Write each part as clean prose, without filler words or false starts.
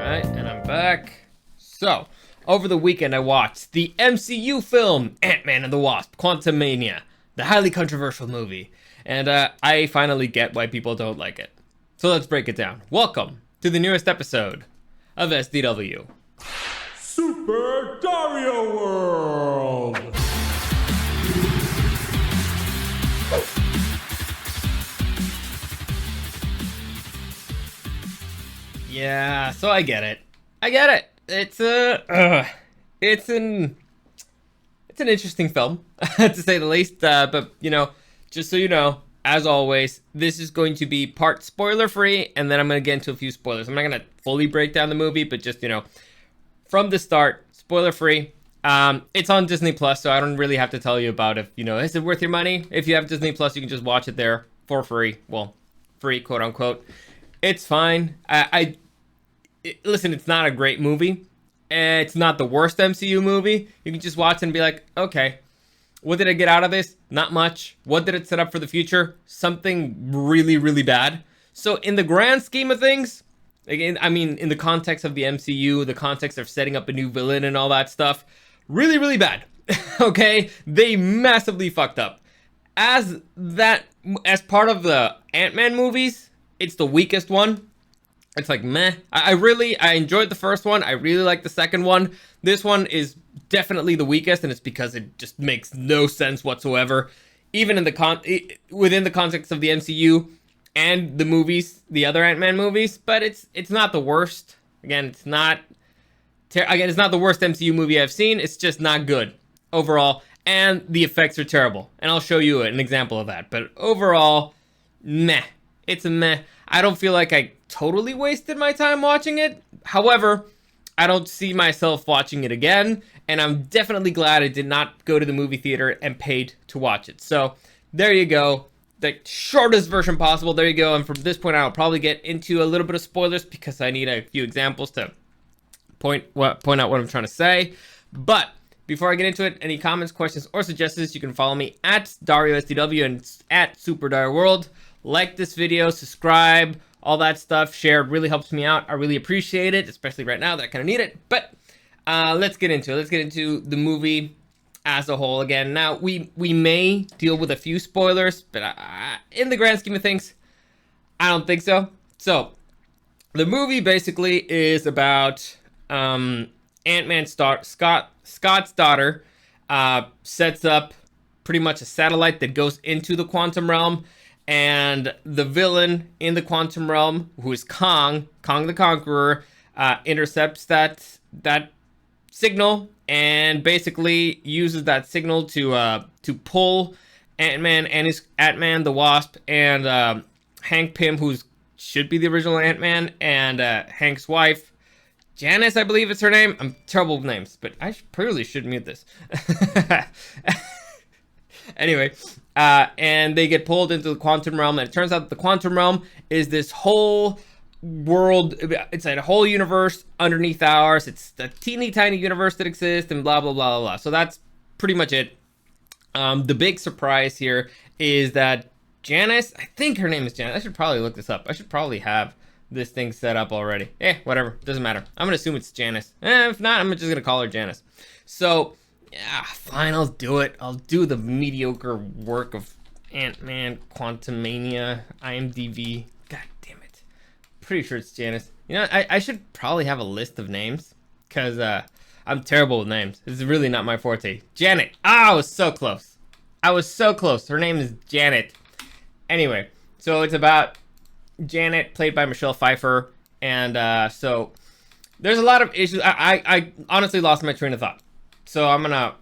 Alright, and I'm back. So, over the weekend I watched the MCU film, Ant-Man and the Wasp, Quantumania, the highly controversial movie. And I finally get why people don't like it. So let's break it down. Welcome to the newest episode of SDW. Super Dario World! Yeah, so I get it. It's an interesting film, to say the least. But you know, just so you know, as always, this is going to be part spoiler free, and then I'm gonna get into a few spoilers. I'm not gonna fully break down the movie, but just from the start, spoiler free. It's on Disney Plus, so I don't really have to tell you about if is it worth your money. If you have Disney Plus, you can just watch it there for free. Well, free, quote unquote. It's fine. Listen, it's not a great movie. It's not the worst MCU movie. You can just watch it and be like, okay, what did I get out of this? Not much. What did it set up for the future? Something really, really bad. So in the grand scheme of things, again, I mean, in the context of the MCU, the context of setting up a new villain and all that stuff, really, really bad. Okay? They massively fucked up. As part of the Ant-Man movies, it's the weakest one. It's like, meh. I enjoyed the first one. I really like the second one. This one is definitely the weakest, and it's because it just makes no sense whatsoever. Even in within the context of the MCU and the movies, the other Ant-Man movies, but it's not the worst. Again, it's not the worst MCU movie I've seen. It's just not good overall, and the effects are terrible. And I'll show you an example of that. But overall, meh. It's a meh. I don't feel like I totally wasted my time watching it. However, I don't see myself watching it again, and I'm definitely glad I did not go to the movie theater and paid to watch it. So there you go. The shortest version possible. There you go. And from this point on, I'll probably get into a little bit of spoilers because I need a few examples to point out what I'm trying to say. But before I get into it, any comments, questions, or suggestions, you can follow me at Dario SDW and at Super Dario World. Like this video, subscribe, all that stuff. Share, it really helps me out. I really appreciate it, especially right now that I kind of need it. But let's get into it. Let's get into the movie as a whole again. Now, we may deal with a few spoilers, but in the grand scheme of things, I don't think so. So, the movie basically is about Ant-Man's Scott's daughter sets up pretty much a satellite that goes into the quantum realm. And the villain in the quantum realm, who is Kong the Conqueror, intercepts that signal and basically uses that signal to pull Ant-Man the Wasp and Hank Pym, who should be the original Ant-Man, and Hank's wife, Janice, I believe it's her name. I'm terrible with names, but I probably should mute this. Anyway, and they get pulled into the quantum realm, and it turns out that the quantum realm is this whole world. It's a whole universe underneath ours. It's a teeny tiny universe that exists, and blah blah blah blah blah. So that's pretty much it. The big surprise here is that Janice, I think her name is Janice. I should probably look this up. I should probably have this thing set up already. Whatever, doesn't matter. I'm gonna assume it's Janice. If not, I'm just gonna call her Janice. So yeah, fine, I'll do it. I'll do the mediocre work of Ant-Man, Quantumania, IMDb. God damn it. Pretty sure it's Janice. You know, I should probably have a list of names, because I'm terrible with names. This is really not my forte. Janet. I was so close. Her name is Janet. Anyway, so it's about Janet, played by Michelle Pfeiffer, and so there's a lot of issues. I honestly lost my train of thought. So I'm gonna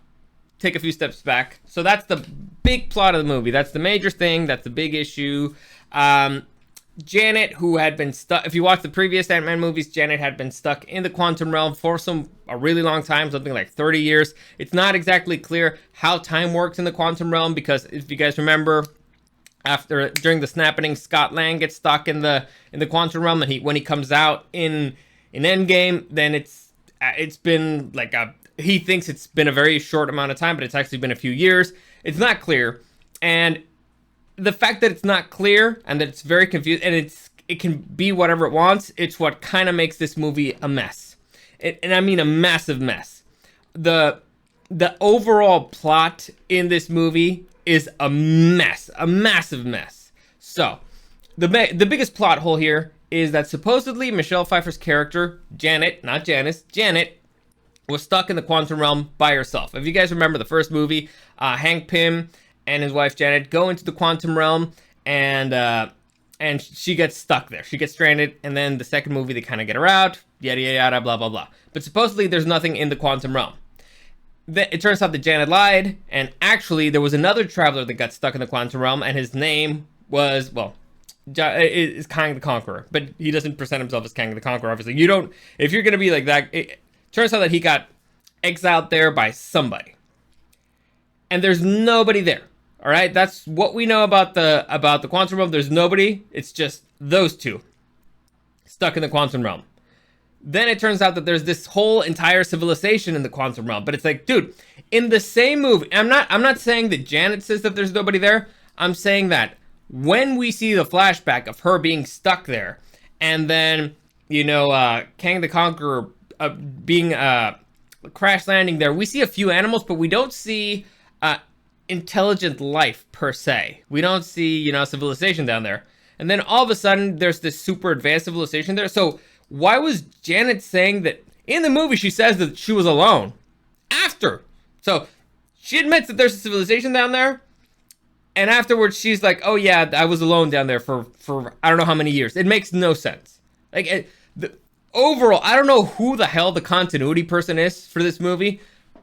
take a few steps back. So that's the big plot of the movie. That's the major thing. That's the big issue. Janet, who had been stuck, if you watch the previous Ant-Man movies, Janet had been stuck in the quantum realm for a really long time, something like 30 years. It's not exactly clear how time works in the quantum realm, because if you guys remember, during the snapping, Scott Lang gets stuck in the quantum realm, and when he comes out in Endgame, then it's been like he thinks it's been a very short amount of time, but it's actually been a few years. It's not clear. And the fact that it's not clear and that it's very confused, and it can be whatever it wants. It's what kind of makes this movie a mess. And I mean a massive mess. The overall plot in this movie is a mess, a massive mess. So, the biggest plot hole here is that supposedly Michelle Pfeiffer's character, Janet, not Janice, Janet, was stuck in the quantum realm by herself. If you guys remember the first movie, Hank Pym and his wife Janet go into the quantum realm, and she gets stuck there. She gets stranded, and then the second movie they kind of get her out, yada yada yada, blah blah blah. But supposedly there's nothing in the quantum realm. It turns out that Janet lied, and actually there was another traveler that got stuck in the quantum realm, and his name was, well, is Kang the Conqueror, but he doesn't present himself as Kang the Conqueror. Obviously, you don't. If you're gonna be like that, it turns out that he got exiled there by somebody, and there's nobody there. All right, that's what we know about the quantum realm. There's nobody. It's just those two stuck in the quantum realm. Then it turns out that there's this whole entire civilization in the quantum realm. But it's like, dude, in the same movie, I'm not saying that Janet says that there's nobody there. I'm saying that when we see the flashback of her being stuck there, and then, you know, Kang the Conqueror being crash landing there, we see a few animals, but we don't see intelligent life per se. We don't see, you know, civilization down there. And then all of a sudden, there's this super advanced civilization there. So why was Janet saying that in the movie she says that she was alone after? So she admits that there's a civilization down there, and afterwards she's like, oh yeah, I was alone down there for I don't know how many years. It makes no sense. Like, overall, I don't know who the hell the continuity person is for this movie,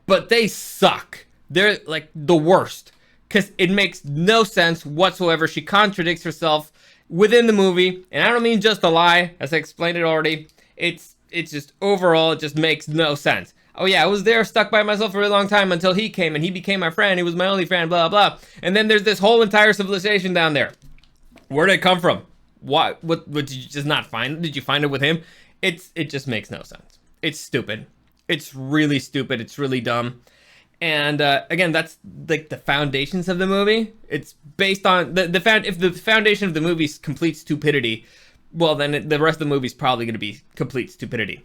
but they suck. They're like the worst, because it makes no sense whatsoever. She contradicts herself within the movie, and I don't mean just a lie, as I explained it already. It's just overall, it just makes no sense. Oh yeah, I was there stuck by myself for a long time until he came, and he became my friend. He was my only friend, blah blah. And then there's this whole entire civilization down there. Where did it come from? What did you just not find? Did you find it with him? It just makes no sense. It's stupid. It's really stupid. It's really dumb. And again, that's like the foundations of the movie. It's based on if the foundation of the movie is complete stupidity, well, then the rest of the movie is probably going to be complete stupidity.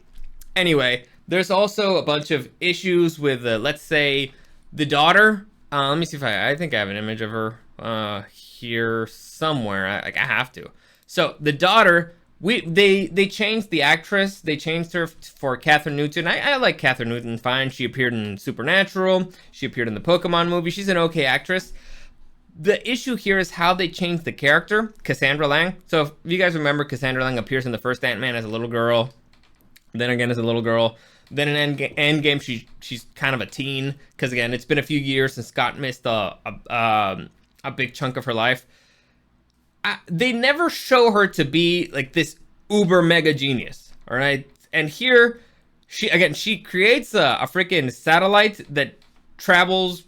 Anyway, there's also a bunch of issues with, let's say, the daughter. Let me see if I think I have an image of her here somewhere. I have to. So the daughter, they changed the actress. They changed her for Catherine Newton. I like Catherine Newton fine. She appeared in Supernatural. She appeared in the Pokemon movie. She's an okay actress. The issue here is how they changed the character, Cassandra Lang. So if you guys remember, Cassandra Lang appears in the first Ant-Man as a little girl, then again as a little girl. Then in Endgame, she's kind of a teen, because again, it's been a few years since Scott missed a big chunk of her life. They never show her to be like this uber mega genius, all right? And here, she creates a freaking satellite that travels.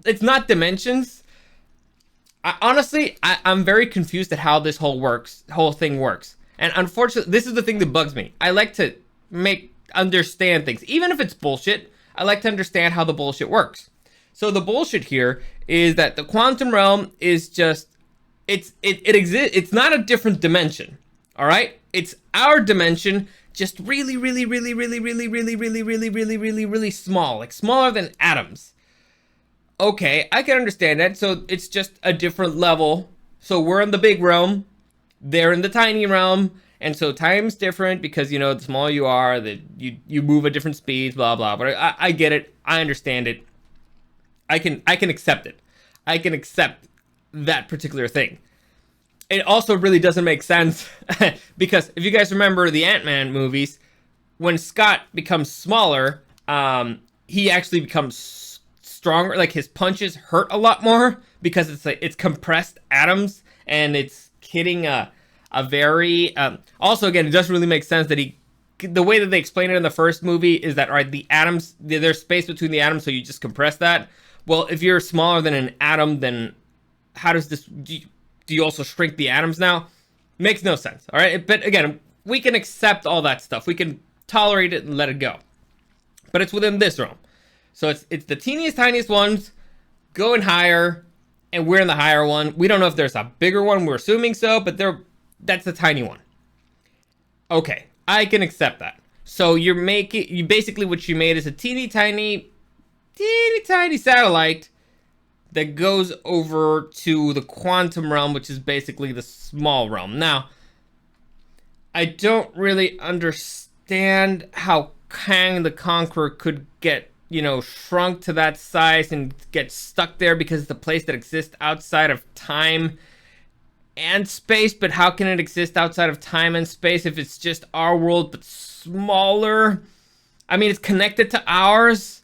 It's not dimensions. Honestly, I'm very confused at how this whole thing works. And unfortunately, this is the thing that bugs me. I like to understand things, even if it's bullshit. I like to understand how the bullshit works. So the bullshit here is that the quantum realm is just. It exists. It's not a different dimension. All right. It's our dimension, just really, really, really, really, really, really, really, really, really, really, really small, like smaller than atoms. Okay, I can understand that. So it's just a different level. So we're in the big realm, they're in the tiny realm, and so time's different because, you know, the smaller you are, that you move at different speeds, blah blah. But I get it. I understand it. I can accept it. I can accept that particular thing. It also really doesn't make sense because if you guys remember the Ant-Man movies, when Scott becomes smaller, he actually becomes stronger. Like his punches hurt a lot more because it's compressed atoms, and it's hitting a very. Also, again, it doesn't really make sense that the way that they explain it in the first movie is that, right, the atoms, there's space between the atoms, so you just compress that. Well, if you're smaller than an atom, then how does this, do you also shrink the atoms now? Makes no sense, all right? But again, we can accept all that stuff. We can tolerate it and let it go. But it's within this realm. So it's the teeniest, tiniest ones going higher, and we're in the higher one. We don't know if there's a bigger one. We're assuming so, but that's the tiny one. Okay, I can accept that. So you basically what you made is a teeny tiny satellite that goes over to the quantum realm, which is basically the small realm. Now, I don't really understand how Kang the Conqueror could get, shrunk to that size and get stuck there because it's a place that exists outside of time and space. But how can it exist outside of time and space if it's just our world but smaller? I mean, it's connected to ours,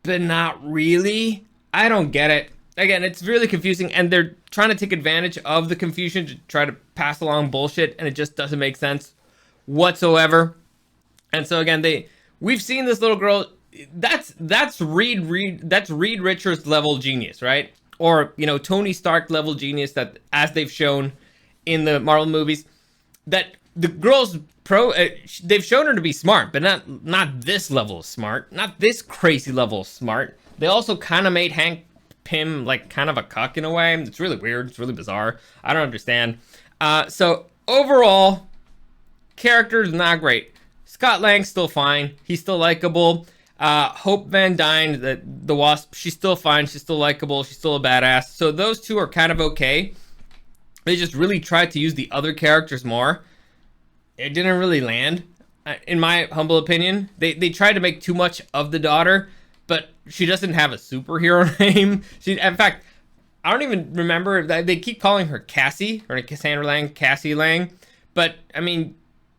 but not really. I don't get it. Again, it's really confusing, and they're trying to take advantage of the confusion to try to pass along bullshit, and it just doesn't make sense whatsoever. And so again, we've seen this little girl. That's Reed Richards level genius, right? Or Tony Stark level genius, that as they've shown in the Marvel movies, that the girl's they've shown her to be smart, but not this level of smart, not this crazy level of smart. They also kind of made Hank Pym like kind of a cuck in a way. It's really weird. It's really bizarre. I don't understand. So overall, character's not great. Scott Lang's still fine. He's still likable. Hope Van Dyne, the Wasp, she's still fine. She's still likable. She's still a badass. So those two are kind of okay. They just really tried to use the other characters more. It didn't really land, in my humble opinion. They tried to make too much of the daughter, but she doesn't have a superhero name. In fact, I don't even remember. They keep calling her Cassie, or Cassandra Lang, Cassie Lang. But, I mean,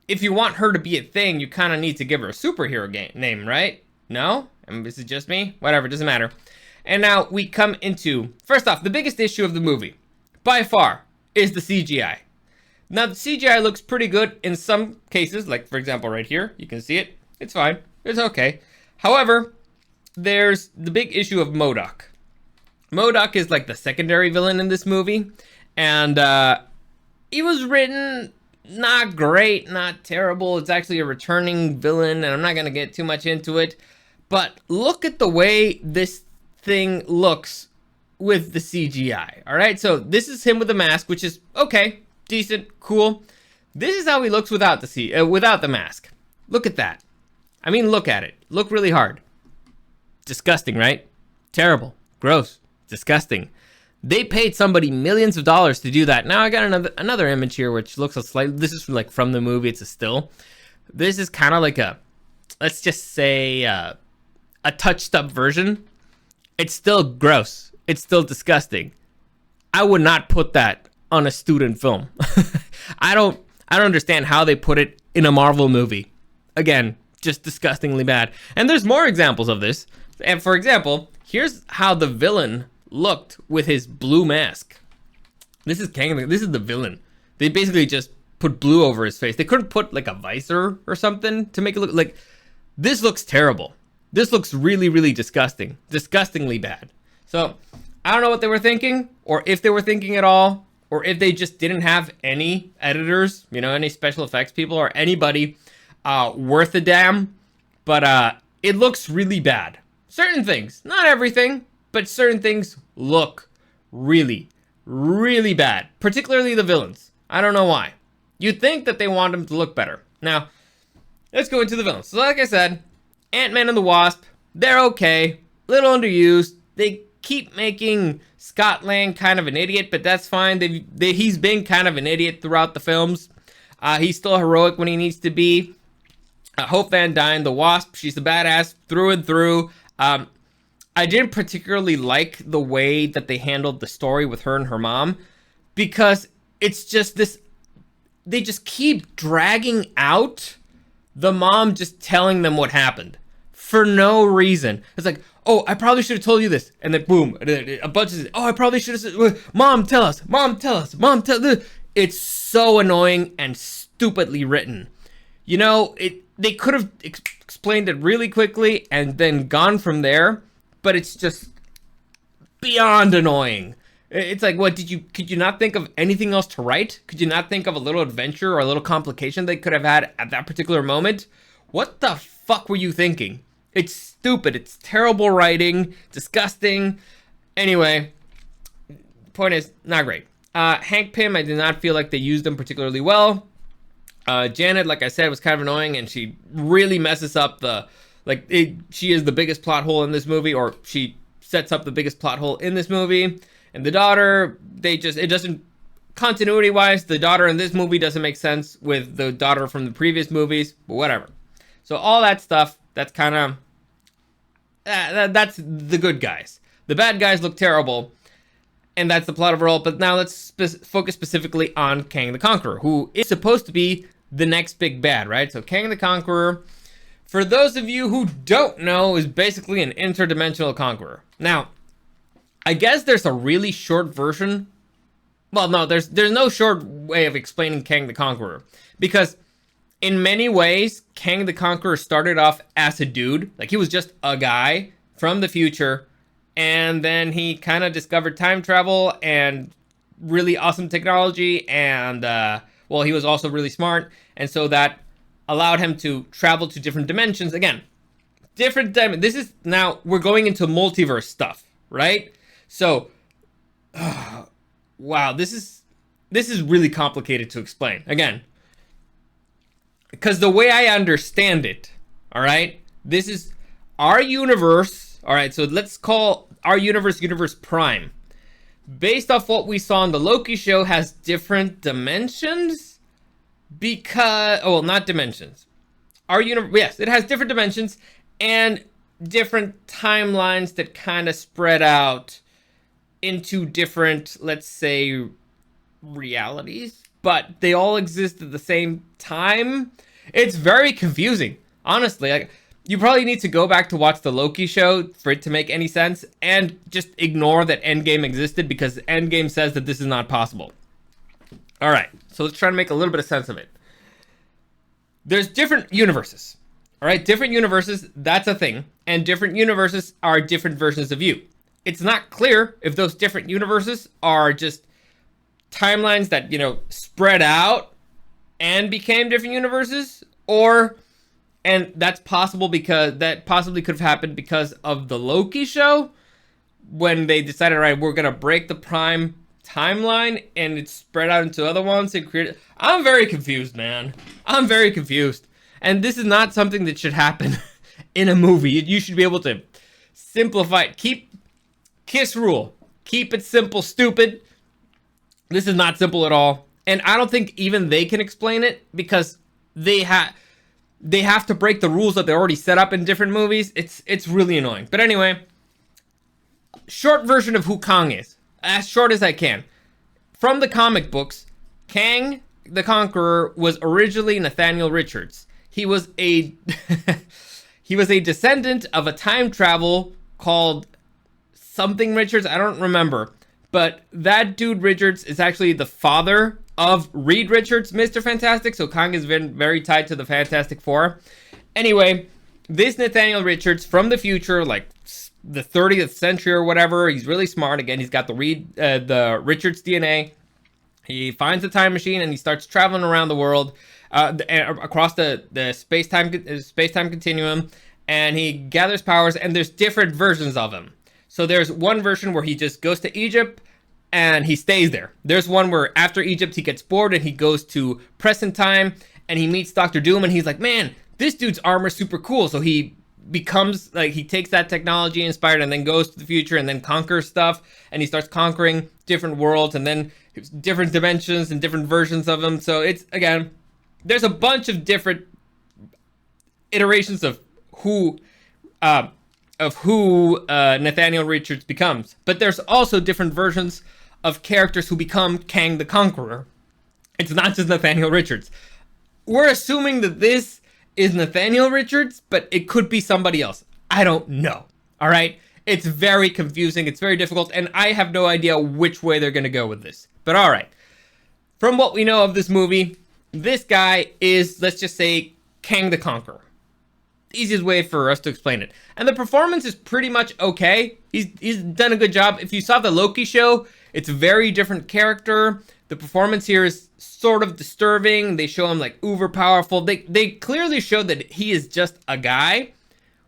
if you want her to be a thing, you kind of need to give her a superhero name, right? No? Is it just me? Whatever, doesn't matter. And now we come into, first off, the biggest issue of the movie, by far, is the CGI. Now, the CGI looks pretty good in some cases, like, for example, right here. You can see it. It's fine. It's okay. However, there's the big issue of MODOK. MODOK is like the secondary villain in this movie, and he was written not great, not terrible. It's actually a returning villain, and I'm not going to get too much into it, but look at the way this thing looks with the CGI. All right, so this is him with a mask, which is okay, decent, cool. This is how he looks without the mask. Look at that. I mean, look at it. Look really hard. Disgusting, right? Terrible, gross, disgusting. They paid somebody millions of dollars to do that. Now I got another image here, which looks a slightly. This is like from the movie. It's a still. This is kind of like a, let's just say, a touched up version. It's still gross. It's still disgusting. I would not put that on a student film. I don't understand how they put it in a Marvel movie. Again, just disgustingly bad. And there's more examples of this. And for example, here's how the villain looked with his blue mask. This is Kang. This is the villain. They basically just put blue over his face. They couldn't put like a visor or something to make it look like. This looks terrible. This looks really, really disgusting. Disgustingly bad. So I don't know what they were thinking, or if they were thinking at all, or if they just didn't have any editors, any special effects people, or anybody worth a damn. But it looks really bad. Certain things, not everything, but certain things look really, really bad. Particularly the villains. I don't know why. You'd think that they want them to look better. Now, let's go into the villains. So like I said, Ant-Man and the Wasp, they're okay. Little underused. They keep making Scott Lang kind of an idiot, but that's fine. He's been kind of an idiot throughout the films. He's still heroic when he needs to be. Hope Van Dyne, the Wasp, she's a badass through and through. I didn't particularly like the way that they handled the story with her and her mom, because it's just this, they just keep dragging out the mom just telling them what happened for no reason. It's like, oh, I probably should have told you this. And then boom, a bunch of, oh, I probably should have said, mom, tell us, mom, tell us, mom, tell us. It's so annoying and stupidly written. They could have explained it really quickly and then gone from there, but it's just beyond annoying. It's like, what, could you not think of anything else to write? Could you not think of a little adventure or a little complication they could have had at that particular moment? What the fuck were you thinking? It's stupid. It's terrible writing. Disgusting. Anyway, point is, not great. Hank Pym, I did not feel like they used him particularly well. Janet, like I said, was kind of annoying, and she really messes up she is the biggest plot hole in this movie, or she sets up the biggest plot hole in this movie. And the daughter, it doesn't, continuity wise, the daughter in this movie doesn't make sense with the daughter from the previous movies, but whatever. So all that stuff, that's kind of, that's the good guys. The bad guys look terrible, and that's the plot overall. But now let's focus specifically on Kang the Conqueror, who is supposed to be the next big bad, right? So Kang the Conqueror, for those of you who don't know, is basically an interdimensional conqueror. Now, I guess there's a really short version. Well, no, there's no short way of explaining Kang the Conqueror, because in many ways, Kang the Conqueror started off as a dude. Like, he was just a guy from the future, and then he kind of discovered time travel and really awesome technology, and, well, he was also really smart, and so that allowed him to travel to different dimensions. Again, this is, now, we're going into multiverse stuff, right? So, wow, this is really complicated to explain. Again, because the way I understand it, all right, this is our universe. All right, so let's call our universe Universe Prime. Based off what we saw on the Loki show, has different dimensions because, oh, well, not dimensions. Our universe, yes, it has different dimensions and different timelines that kind of spread out into different, let's say, realities, but they all exist at the same time. It's very confusing, honestly. Like, you probably need to go back to watch the Loki show for it to make any sense, and just ignore that Endgame existed, because Endgame says that this is not possible. All right, so let's try to make a little bit of sense of it. There's different universes, all right? Different universes, that's a thing, and different universes are different versions of you. It's not clear if those different universes are just timelines that, you know, spread out and became different universes, and that's possible because that possibly could have happened because of the Loki show, when they decided, all right, we're gonna break the Prime timeline and it's spread out into other ones and create. I'm very confused, man. I'm very confused, and this is not something that should happen in a movie. You should be able to simplify it. Kiss rule. Keep it simple, stupid. This is not simple at all. And I don't think even they can explain it, because they have to break the rules that they already set up in different movies. It's really annoying. But anyway, short version of who Kang is. As short as I can. From the comic books, Kang the Conqueror was originally Nathaniel Richards. He was a he was a descendant of a time travel called something Richards, I don't remember, but that dude Richards is actually the father of Reed Richards, Mr. Fantastic, so Kang has been very tied to the Fantastic Four. Anyway, this Nathaniel Richards from the future, like the 30th century or whatever, he's really smart. Again, he's got the Richards DNA. He finds the time machine and he starts traveling around the world, across the space-time continuum, and he gathers powers, and there's different versions of him. So there's one version where he just goes to Egypt and he stays there. There's one where after Egypt he gets bored and he goes to present time and he meets Dr. Doom, and he's like, man, this dude's armor's super cool. So he becomes, like, he takes that technology inspired and then goes to the future and then conquers stuff, and he starts conquering different worlds and then different dimensions and different versions of them. So it's, again, there's a bunch of different iterations of who Nathaniel Richards becomes. But there's also different versions of characters who become Kang the Conqueror. It's not just Nathaniel Richards. We're assuming that this is Nathaniel Richards, but it could be somebody else. I don't know. All right? It's very confusing. It's very difficult, and I have no idea which way they're going to go with this. But all right. From what we know of this movie, this guy is, let's just say, Kang the Conqueror. Easiest way for us to explain it. And the performance is pretty much okay. He's done a good job. If you saw the Loki show, it's a very different character. The performance here is sort of disturbing. They show him like uber powerful. They clearly show that he is just a guy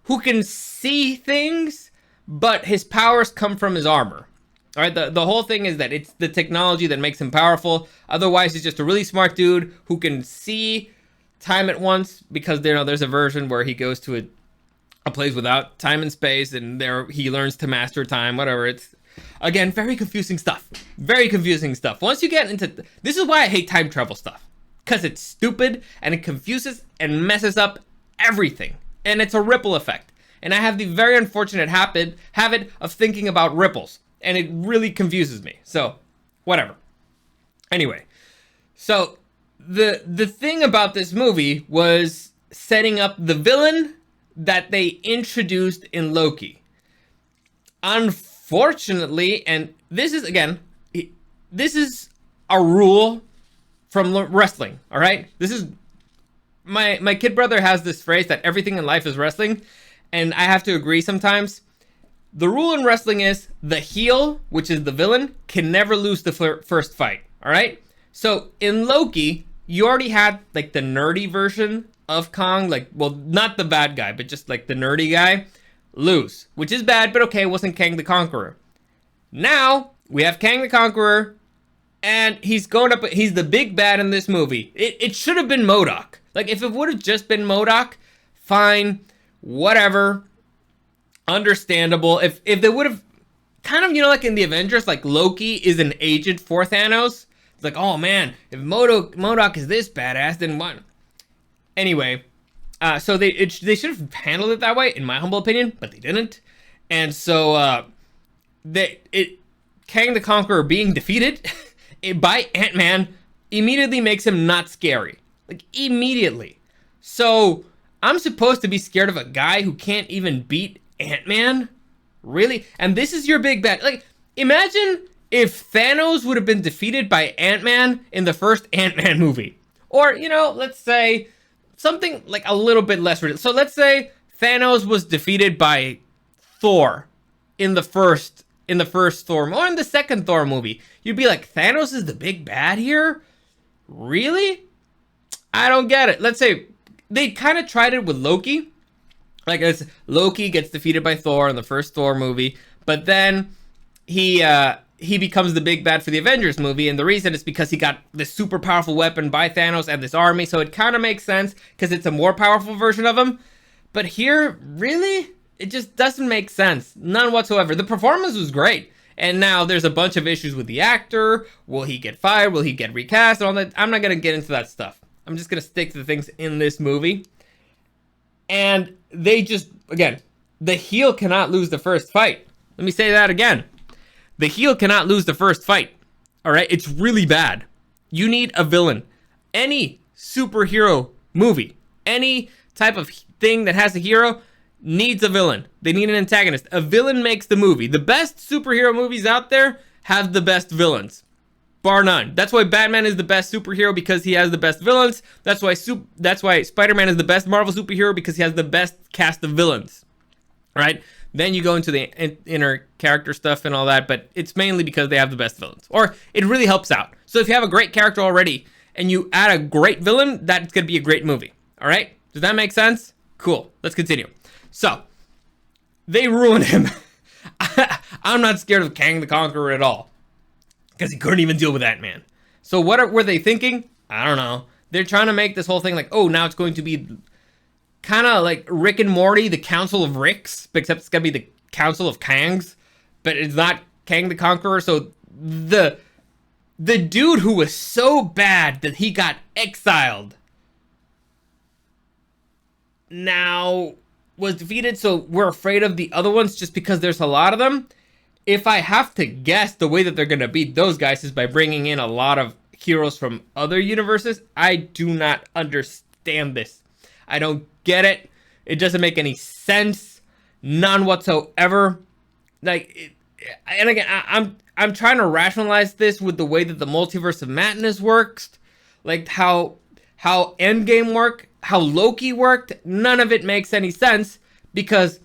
who can see things, but his powers come from his armor. All right, the whole thing is that it's the technology that makes him powerful. Otherwise, he's just a really smart dude who can see time at once because there's a version where he goes to a place without time and space, and there he learns to master time. Whatever. It's again very confusing stuff. Very confusing stuff. Once you get into this is why I hate time travel stuff, because it's stupid and it confuses and messes up everything, and it's a ripple effect. And I have the very unfortunate habit of thinking about ripples, and it really confuses me. So, whatever. Anyway, so the thing about this movie was setting up the villain that they introduced in Loki. Unfortunately, and this is a rule from wrestling, all right? This is my kid brother has this phrase that everything in life is wrestling, and I have to agree sometimes. The rule in wrestling is the heel, which is the villain, can never lose the first fight, all right? So in Loki, you already had like the nerdy version of Kong, like, well, not the bad guy, but just like the nerdy guy, lose, which is bad, but okay, it wasn't Kang the Conqueror. Now we have Kang the Conqueror, and he's the big bad in this movie. It should have been MODOK. Like, if it would have just been MODOK, fine, whatever, understandable. If they would have kind of, like in the Avengers, like Loki is an agent for Thanos. It's like, oh man, if MODOK is this badass, then what? Anyway, so they should have handled it that way, in my humble opinion, but they didn't. And so Kang the Conqueror being defeated by Ant-Man immediately makes him not scary. Like, immediately. So I'm supposed to be scared of a guy who can't even beat Ant-Man? Really? And this is your big bad. Like, imagine if Thanos would have been defeated by Ant-Man in the first Ant-Man movie. Or, let's say something like a little bit less ridiculous. So let's say Thanos was defeated by Thor in the first Thor, or in the second Thor movie. You'd be like, Thanos is the big bad here? Really? I don't get it. Let's say they kind of tried it with Loki. Like, as Loki gets defeated by Thor in the first Thor movie, but then he becomes the big bad for the Avengers movie, and the reason is because he got this super powerful weapon by Thanos and this army, so it kind of makes sense because it's a more powerful version of him. But here, really? It just doesn't make sense. None whatsoever. The performance was great, and now there's a bunch of issues with the actor. Will he get fired? Will he get recast? All that. I'm not going to get into that stuff. I'm just going to stick to the things in this movie. And they just, again, the heel cannot lose the first fight. Let me say that again. The heel cannot lose the first fight. All right? It's really bad. You need a villain. Any superhero movie, any type of thing that has a hero needs a villain. They need an antagonist. A villain makes the movie. The best superhero movies out there have the best villains. Bar none. That's why Batman is the best superhero, because he has the best villains. That's why Spider-Man is the best Marvel superhero, because he has the best cast of villains. Right? Then you go into the inner character stuff and all that, but it's mainly because they have the best villains. Or it really helps out. So if you have a great character already and you add a great villain, that's going to be a great movie. All right? Does that make sense? Cool. Let's continue. So, they ruined him. I'm not scared of Kang the Conqueror at all, because he couldn't even deal with Ant-Man. So what were they thinking? I don't know. They're trying to make this whole thing like, oh, now it's going to be kind of like Rick and Morty, the Council of Ricks, except it's going to be the Council of Kangs, but it's not Kang the Conqueror. So the dude who was so bad that he got exiled now was defeated, so we're afraid of the other ones just because there's a lot of them. If I have to guess, the way that they're going to beat those guys is by bringing in a lot of heroes from other universes. I do not understand this. I don't get it. It doesn't make any sense. None whatsoever. And again, I'm trying to rationalize this with the way that the Multiverse of Madness works. Like how Endgame worked, how Loki worked. None of it makes any sense, because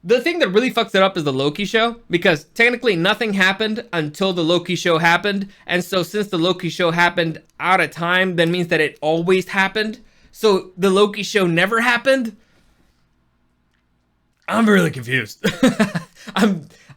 the thing that really fucks it up is the Loki show, because technically nothing happened until the Loki show happened. And so since the Loki show happened out of time, that means that it always happened. So the Loki show never happened. I'm really confused.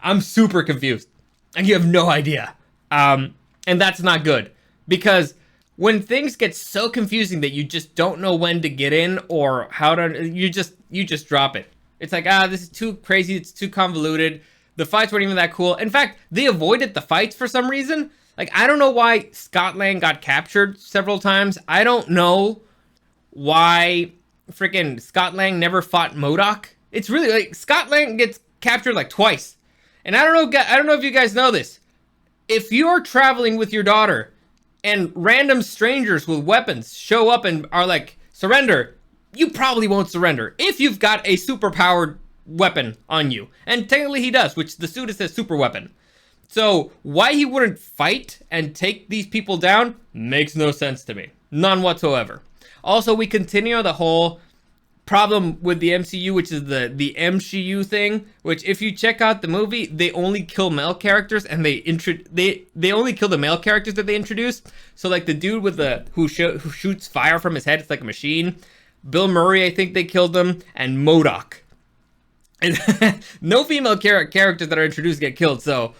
I'm super confused. And you have no idea. And that's not good, because when things get so confusing that you just don't know when to get in or how to, you just drop it. It's like, this is too crazy, it's too convoluted. The fights weren't even that cool. In fact, they avoided the fights for some reason. Like, I don't know why Scott Lang got captured several times. I don't know why freaking Scott Lang never fought MODOK. It's really like Scott Lang gets captured like twice. And I don't know if you guys know this. If you're traveling with your daughter and random strangers with weapons show up and are like, surrender, you probably won't surrender if you've got a superpowered weapon on you. And technically he does, which the suit says super weapon. So why he wouldn't fight and take these people down makes no sense to me. None whatsoever. Also, we continue the whole problem with the MCU, which is the MCU thing, which if you check out the movie, they only kill male characters and they only kill the male characters that they introduce. So like the dude with who shoots fire from his head, it's like a machine. Bill Murray, I think they killed him, and MODOK. And no female characters that are introduced get killed. So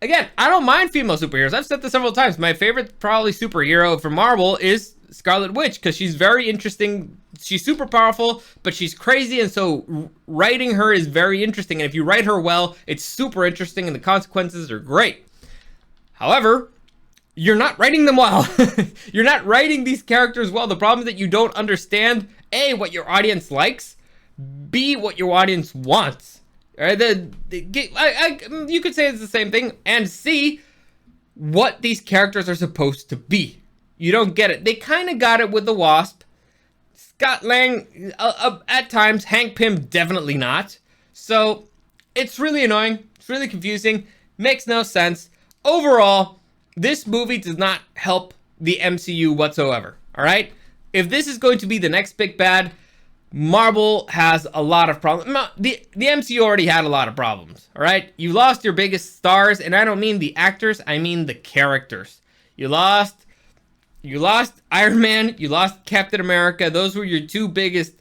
again, I don't mind female superheroes. I've said this several times. My favorite probably superhero from Marvel is Scarlet Witch, because she's very interesting. She's super powerful, but she's crazy, and so writing her is very interesting. And if you write her well, it's super interesting, and the consequences are great. However, you're not writing them well. You're not writing these characters well. The problem is that you don't understand, A, what your audience likes, B, what your audience wants. All right, you could say it's the same thing, and C, what these characters are supposed to be. You don't get it. They kind of got it with the Wasp. Scott Lang, at times. Hank Pym, definitely not. So, it's really annoying. It's really confusing. Makes no sense. Overall, this movie does not help the MCU whatsoever. Alright? If this is going to be the next big bad, Marvel has a lot of problems. The MCU already had a lot of problems. Alright? You lost your biggest stars, and I don't mean the actors, I mean the characters. You lost Iron Man, you lost Captain America. Those were your two biggest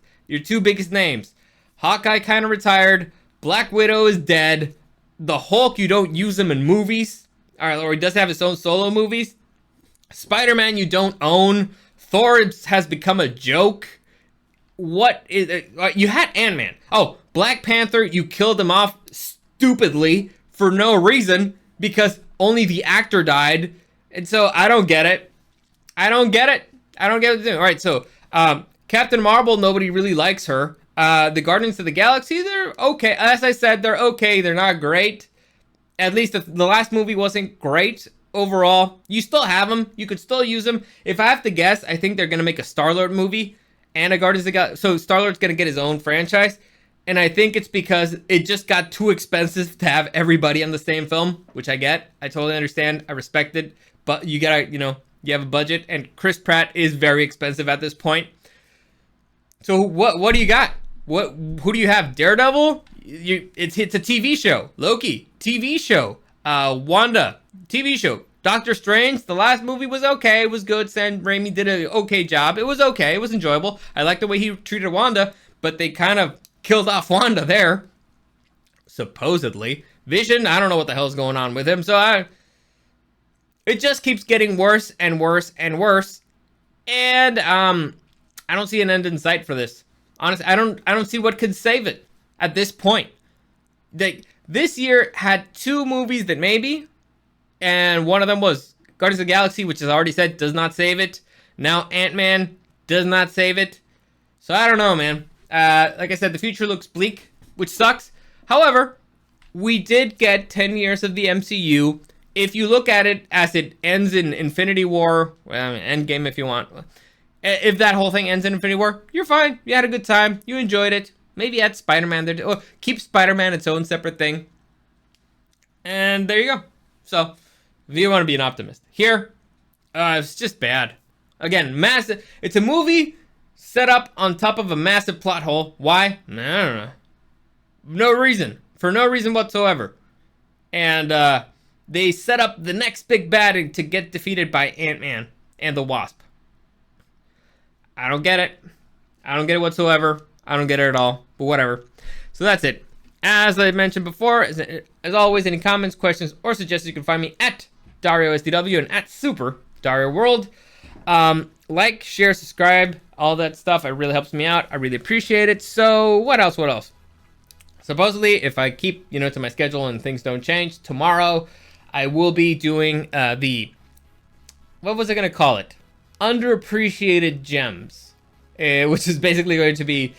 names. Hawkeye kind of retired. Black Widow is dead. The Hulk, you don't use him in movies. Or he does have his own solo movies. Spider-Man, you don't own. Thor has become a joke. What is it? You had Ant-Man. Oh, Black Panther, you killed him off stupidly for no reason because only the actor died. And so I don't get it. I don't get what they're doing. All right, so Captain Marvel, nobody really likes her. The Guardians of the Galaxy, they're okay. As I said, they're okay. They're not great. At least the last movie wasn't great overall. You still have them. You could still use them. If I have to guess, I think they're going to make a Star-Lord movie and a Guardians of the Galaxy. So Star-Lord's going to get his own franchise. And I think it's because it just got too expensive to have everybody on the same film, which I get. I totally understand. I respect it. But you gotta, you have a budget, and Chris Pratt is very expensive at this point. So what do you got? Who do you have? Daredevil? It's a TV show. Loki, TV show. Wanda, TV show. Doctor Strange, the last movie was okay. It was good. Sam Raimi did an okay job. It was okay. It was enjoyable. I liked the way he treated Wanda, but they kind of killed off Wanda there. Supposedly. Vision, I don't know what the hell's going on with him, so it just keeps getting worse and worse and worse. And I don't see an end in sight for this. Honestly, I don't see what could save it at this point. This year had two movies that maybe, and one of them was Guardians of the Galaxy, which as I already said, does not save it. Now Ant-Man does not save it. So I don't know, man. Like I said, the future looks bleak, which sucks. However, we did get 10 years of the MCU. If you look at it as it ends in Infinity War, well, Endgame if you want. If that whole thing ends in Infinity War, you're fine. You had a good time. You enjoyed it. Maybe add Spider-Man there. Or keep Spider-Man its own separate thing. And there you go. So, if you want to be an optimist. Here, it's just bad. Again, massive. It's a movie set up on top of a massive plot hole. Why? I don't know. No reason. For no reason whatsoever. And, they set up the next big bad to get defeated by Ant-Man and the Wasp. I don't get it. I don't get it whatsoever. I don't get it at all. But whatever. So that's it. As I mentioned before, as always, any comments, questions, or suggestions, you can find me at Dario SDW and at Super Dario World. Like, share, subscribe, all that stuff. It really helps me out. I really appreciate it. So what else? What else? Supposedly, if I keep, to my schedule and things don't change, tomorrow I will be doing what was I going to call it? Underappreciated gems, which is basically going to be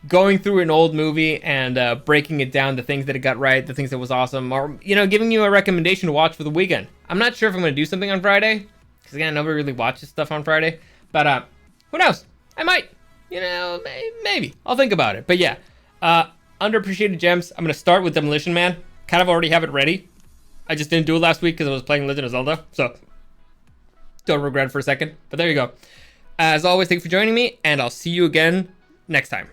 going through an old movie and breaking it down, the things that it got right, the things that was awesome, or, giving you a recommendation to watch for the weekend. I'm not sure if I'm going to do something on Friday, because again, nobody really watches stuff on Friday, but who knows? I might, maybe. I'll think about it. But yeah, underappreciated gems. I'm going to start with Demolition Man. Kind of already have it ready. I just didn't do it last week because I was playing Legend of Zelda, so don't regret it for a second. But there you go. As always, thank you for joining me, and I'll see you again next time.